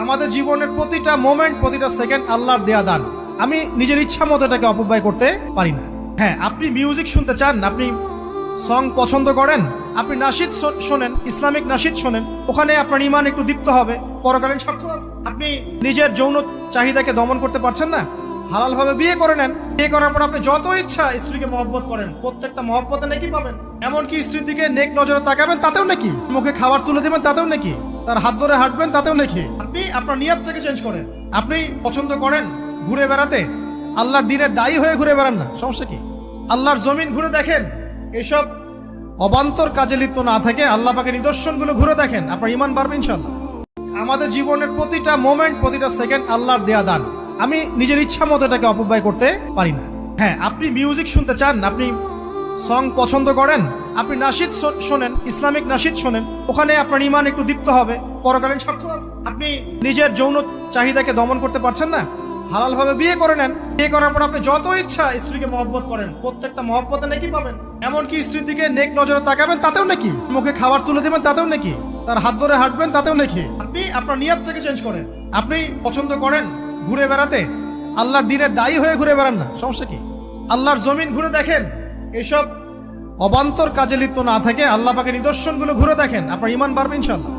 আমাদের জীবনের প্রতিটা মোমেন্ট, প্রতিটা সেকেন্ড আল্লাহর দেয়া দান। আমি নিজের ইচ্ছা মতো এটাকে অপব্যয় করতে পারি না। হ্যাঁ, আপনি মিউজিক শুনতে চান, আপনি সং পছন্দ করেন, আপনি নাশিদ শোনেন, ইসলামিক নাশিদ শোনেন, ওখানে আপনার ইমান একটু দীপ্ত হবে, পরকালীন স্বার্থ আছে। আপনি নিজের যৌন চাহিদাকে দমন করতে পারছেন না, হালালভাবে বিয়ে করে নেন। বিয়ে করার পর আপনি যত ইচ্ছা স্ত্রীকে মহব্বত করেন, প্রত্যেকটা মহব্বতে নাকি পাবেন। এমনকি স্ত্রীর দিকে নেক নজরে তাকাবেন, তাতেও নাকি। মুখে খাবার তুলে দেবেন, তাতেও নাকি। তার হাত ধরে হাঁটবেন, তাতেও নাকি। আপনি আপনার নিয়তটাকে চেঞ্জ করেন। আপনি পছন্দ করেন ঘুরে বেড়াতে, আল্লাহর দিনের দায়ী হয়ে ঘুরে বেড়ান না, সমস্যা কি? আল্লাহর জমিন ঘুরে দেখেন, এসব অবান্তর কাজে লিপ্ত না থেকে আল্লাহ পাকের নিদর্শনগুলো ঘুরে দেখেন, আপনার ইমান বাড়বে ইনশাআল্লাহ। আমাদের জীবনের প্রতিটা মোমেন্ট, প্রতিটা সেকেন্ড আল্লাহর দেয়া দান। আমি নিজের ইচ্ছা মতো এটাকে অপব্যয় করতে পারি না। হ্যাঁ, আপনি মিউজিক শুনতে চান, আপনি সং পছন্দ করেন, আপনি নাশিদ শোনেন, ইসলামিক নাশিদ শোনেন, ওখানে আপনার ইমান একটু দীপ্ত হবে, পরকালীন স্বার্থ আছে। আপনি নিজের যৌন চাহিদাকে দমন করতে পারছেন না, হালালভাবে বিয়ে করে নেন। বিয়ে করার পর আপনি যত ইচ্ছা স্ত্রীকে মহব্বত করেন, প্রত্যেকটা মহব্বতে নাকি পাবেন। এমনকি স্ত্রীর দিকে নেক নজরে তাকাবেন, তাতেও নাকি। মুখে খাবার তুলে দেবেন, তাতেও নাকি। তার হাত ধরে হাঁটবেন, তাতেও নাকি। আপনি আপনার নিয়তটাকে চেঞ্জ করেন। আপনি পছন্দ করেন ঘুরে বেড়াতে, আল্লাহর দিনের দায়ী হয়ে ঘুরে বেড়ান না, সমস্যা কি? আল্লাহর জমিন ঘুরে দেখেন, এসব অবান্তর কাজে লিপ্ত না থেকে আল্লাহ পাকের নিদর্শনগুলো ঘুরে দেখেন, আপনার ইমান বাড়বে ইনশাআল্লাহ।